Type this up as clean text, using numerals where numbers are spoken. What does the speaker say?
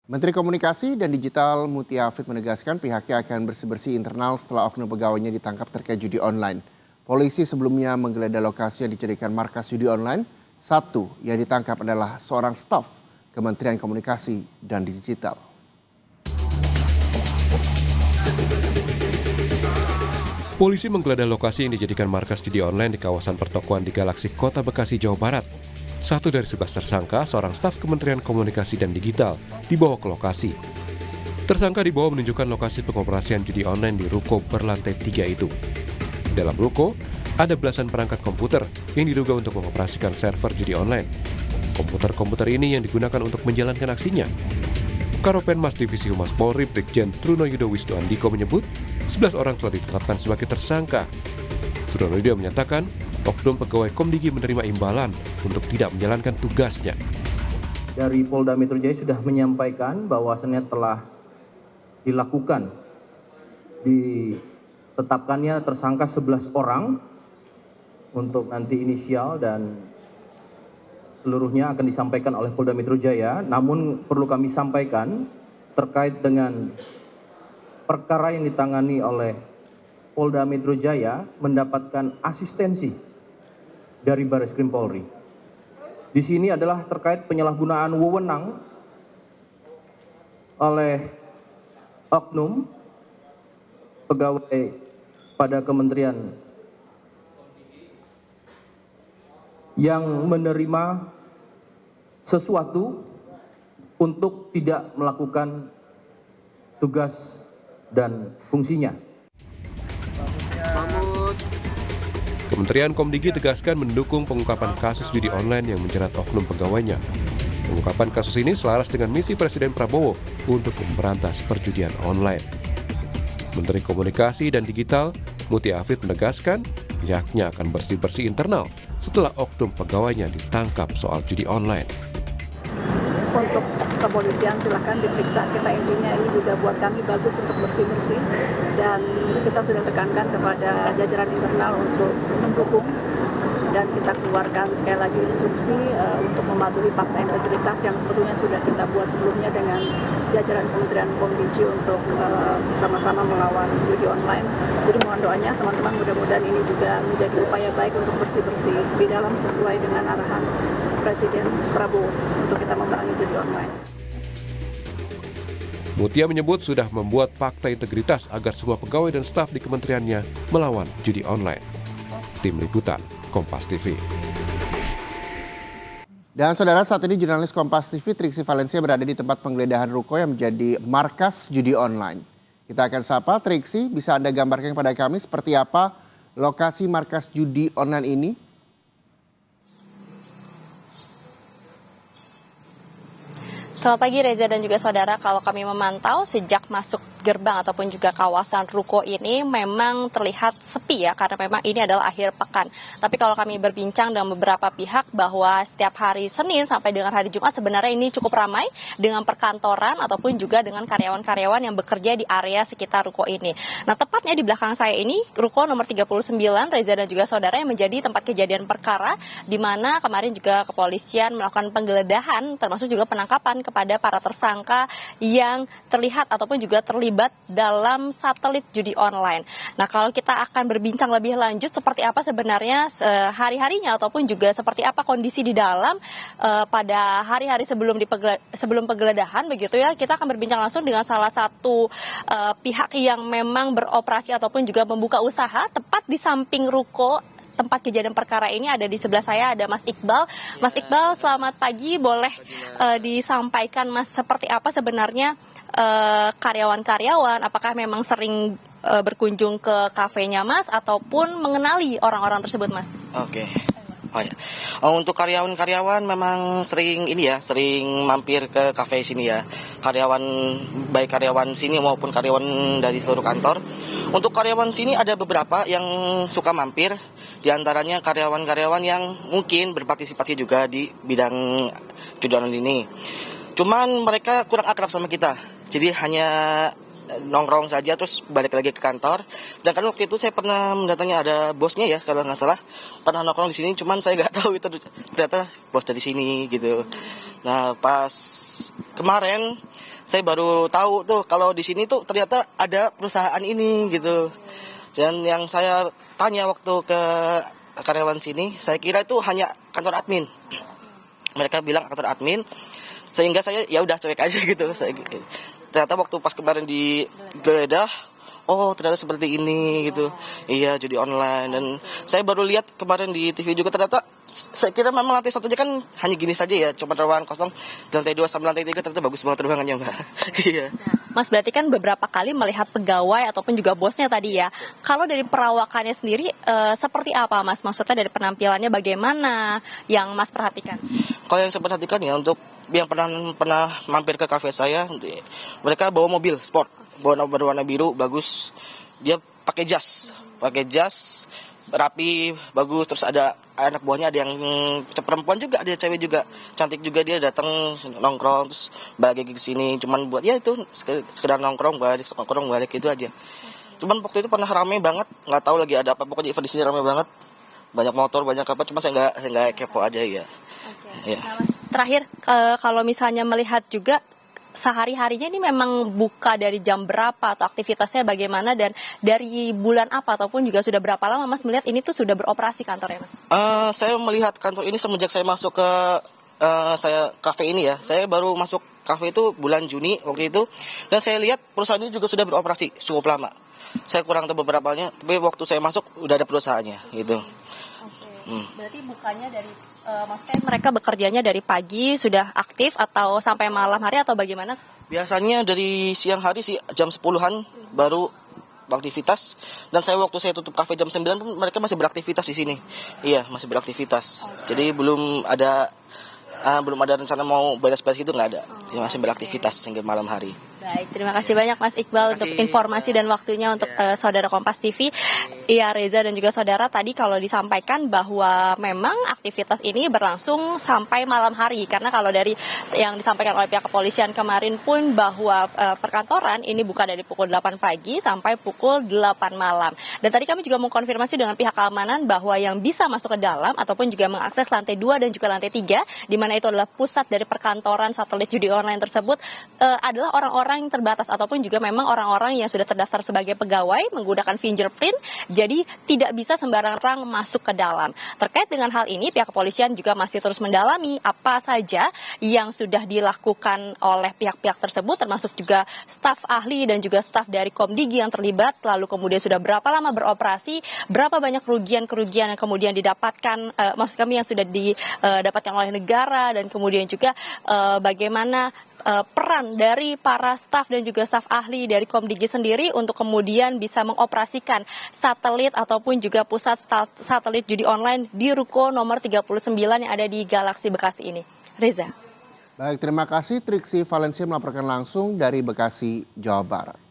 Menteri Komunikasi dan Digital Mutia Afid menegaskan pihaknya akan bersih-bersih internal setelah oknum pegawainya ditangkap terkait judi online. Polisi sebelumnya menggeledah lokasi yang dijadikan markas judi online. Satu yang ditangkap adalah seorang staf Kementerian Komunikasi dan Digital. Polisi menggeledah lokasi yang dijadikan markas judi online di kawasan pertokoan di Galaksi Kota Bekasi, Jawa Barat. Satu dari 11 tersangka, seorang staf Kementerian Komunikasi dan Digital, dibawa ke lokasi. Tersangka dibawa menunjukkan lokasi pengoperasian judi online di ruko berlantai 3 itu. Dalam ruko, ada belasan perangkat komputer yang diduga untuk mengoperasikan server judi online. Komputer-komputer ini yang digunakan untuk menjalankan aksinya. Karopenmas Divisi Humas Polri Brigjen Trunoyudo Wisnuandiko menyebut 11 orang telah ditetapkan sebagai tersangka. Trunoyudo menyatakan oknum pegawai Komdigi menerima imbalan untuk tidak menjalankan tugasnya. Dari Polda Metro Jaya sudah menyampaikan bahwasannya telah dilakukan ditetapkannya tersangka 11 orang untuk nanti inisial dan seluruhnya akan disampaikan oleh Polda Metro Jaya. Namun perlu kami sampaikan terkait dengan perkara yang ditangani oleh Polda Metro Jaya mendapatkan asistensi dari Barreskrim Polri. Di sini adalah terkait penyalahgunaan wewenang oleh oknum pegawai pada kementerian yang menerima sesuatu untuk tidak melakukan tugas dan fungsinya. Kementerian Komdigi tegaskan mendukung pengungkapan kasus judi online yang menjerat oknum pegawainya. Pengungkapan kasus ini selaras dengan misi Presiden Prabowo untuk memberantas perjudian online. Menteri Komunikasi dan Digital Mutia Afid menegaskan pihaknya akan bersih-bersih internal setelah oknum pegawainya ditangkap soal judi online. Untuk kepolisian silahkan diperiksa, kita intinya ini juga buat kami bagus untuk bersih-bersih dan kita sudah tekankan kepada jajaran internal untuk mendukung dan kita keluarkan sekali lagi instruksi untuk mematuhi fakta integritas yang sebetulnya sudah kita buat sebelumnya dengan jajaran Kementerian Komdigi untuk sama-sama melawan judi online. Jadi mohon doanya teman-teman, mudah-mudahan ini juga menjadi upaya baik untuk bersih-bersih di dalam sesuai dengan arahan Presiden Prabowo untuk kita memerangi judi online. Mutia menyebut sudah membuat fakta integritas agar semua pegawai dan staf di kementeriannya melawan judi online. Tim Liputan, Kompas TV. Dan saudara, saat ini jurnalis Kompas TV Triksi Valencia berada di tempat penggeledahan ruko yang menjadi markas judi online. Kita akan sapa Triksi, bisa Anda gambarkan kepada kami seperti apa lokasi markas judi online ini? Selamat pagi Reza dan juga saudara, kalau kami memantau sejak masuk gerbang ataupun juga kawasan ruko ini memang terlihat sepi ya, karena memang ini adalah akhir pekan. Tapi kalau kami berbincang dengan beberapa pihak bahwa setiap hari Senin sampai dengan hari Jumat sebenarnya ini cukup ramai dengan perkantoran ataupun juga dengan karyawan-karyawan yang bekerja di area sekitar ruko ini. Nah, tepatnya di belakang saya ini ruko nomor 39 Reza dan juga saudara yang menjadi tempat kejadian perkara di mana kemarin juga kepolisian melakukan penggeledahan termasuk juga penangkapan kepada para tersangka yang terlihat ataupun juga terlibat dalam satelit judi online. Nah, kalau kita akan berbincang lebih lanjut seperti apa sebenarnya hari-harinya ataupun juga seperti apa kondisi di dalam pada hari-hari sebelum penggeledahan begitu ya, kita akan berbincang langsung dengan salah satu pihak yang memang beroperasi ataupun juga membuka usaha tepat di samping ruko tempat kejadian perkara ini. Ada di sebelah saya ada Mas Iqbal. Mas Iqbal, selamat pagi. Boleh disampaikan Mas seperti apa sebenarnya karyawan-karyawan? Apakah memang sering berkunjung ke kafenya Mas ataupun mengenali orang-orang tersebut Mas? Oke. Oh ya. Untuk karyawan-karyawan memang sering sering mampir ke kafe sini ya. Baik karyawan sini maupun karyawan dari seluruh kantor. Untuk karyawan sini ada beberapa yang suka mampir. Di antaranya karyawan-karyawan yang mungkin berpartisipasi juga di bidang judi online ini. Cuman mereka kurang akrab sama kita. Jadi hanya nongkrong saja terus balik lagi ke kantor. Sedangkan waktu itu saya pernah mendatangi ada bosnya ya kalau nggak salah. Pernah nongkrong di sini cuman saya nggak tahu itu ternyata bos dari sini gitu. Nah, pas kemarin saya baru tahu tuh kalau di sini tuh ternyata ada perusahaan ini gitu. Dan yang saya tanya waktu ke karyawan sini, saya kira itu hanya kantor admin. Mereka bilang kantor admin, sehingga saya ya udah cuek aja gitu. Ternyata waktu pas kemarin digeledah, oh ternyata seperti ini gitu. Iya, judi online. Dan saya baru lihat kemarin di TV juga, ternyata saya kira memang lantai 1 aja kan hanya gini saja ya, cuma ruangan kosong. Lantai 2 sama lantai 3 ternyata bagus banget ruangannya, Mbak. Iya. Mas, berarti kan beberapa kali melihat pegawai ataupun juga bosnya tadi ya. Kalau dari perawakannya sendiri seperti apa, Mas? Maksudnya dari penampilannya bagaimana yang Mas perhatikan? Kalau yang saya perhatikan ya, untuk yang pernah mampir ke kafe saya, mereka bawa mobil sport, berwarna biru, bagus. Dia pakai jas rapi, bagus. Terus ada anak buahnya, ada yang perempuan juga, ada cewek juga, cantik juga. Dia datang nongkrong, terus balik ke sini, cuman buat ya itu sekedar nongkrong balik itu aja. Cuman waktu itu pernah rame banget, nggak tahu lagi ada apa, pokoknya event di sini rame banget, banyak motor, banyak apa. Cuma saya nggak kepo aja ya. Oke. Nah, Mas, terakhir kalau misalnya melihat juga sehari-harinya ini memang buka dari jam berapa atau aktivitasnya bagaimana, dan dari bulan apa ataupun juga sudah berapa lama Mas melihat ini tuh sudah beroperasi kantornya, Mas? Saya melihat kantor ini semenjak saya masuk ke saya kafe ini ya. Saya baru masuk kafe itu bulan Juni waktu itu, dan saya lihat perusahaan ini juga sudah beroperasi cukup lama. Saya kurang tahu beberapanya, tapi waktu saya masuk udah ada perusahaannya gitu. Oke. Berarti bukannya dari maksudnya mereka bekerjanya dari pagi sudah aktif atau sampai malam hari atau bagaimana? Biasanya dari siang hari sih, jam 10-an baru beraktivitas. Dan waktu saya tutup kafe jam 9 pun mereka masih beraktivitas di sini. Iya, masih beraktivitas. Jadi belum ada rencana mau beres-beres itu, nggak ada. Masih beraktivitas hingga malam hari. Baik, terima kasih banyak Mas Iqbal untuk informasi dan waktunya untuk Saudara Kompas TV. Iya, Reza dan juga Saudara, tadi kalau disampaikan bahwa memang aktivitas ini berlangsung sampai malam hari. Karena kalau dari yang disampaikan oleh pihak kepolisian kemarin pun bahwa perkantoran ini buka dari pukul 8 pagi sampai pukul 8 malam. Dan tadi kami juga mengkonfirmasi dengan pihak keamanan bahwa yang bisa masuk ke dalam ataupun juga mengakses lantai 2 dan juga lantai 3, di mana itu adalah pusat dari perkantoran satelit judi online tersebut, adalah orang-orang yang terbatas ataupun juga memang orang-orang yang sudah terdaftar sebagai pegawai menggunakan fingerprint, jadi tidak bisa sembarang orang masuk ke dalam. Terkait dengan hal ini, pihak kepolisian juga masih terus mendalami apa saja yang sudah dilakukan oleh pihak-pihak tersebut, termasuk juga staf ahli dan juga staf dari Komdigi yang terlibat, lalu kemudian sudah berapa lama beroperasi, berapa banyak kerugian-kerugian yang kemudian didapatkan, maksud kami yang sudah didapatkan oleh negara, dan kemudian juga bagaimana peran dari para staf dan juga staf ahli dari Komdigi sendiri untuk kemudian bisa mengoperasikan satelit ataupun juga pusat satelit judi online di ruko nomor 39 yang ada di Galaxy Bekasi ini. Reza. Baik, terima kasih Triksi Valencia melaporkan langsung dari Bekasi, Jawa Barat.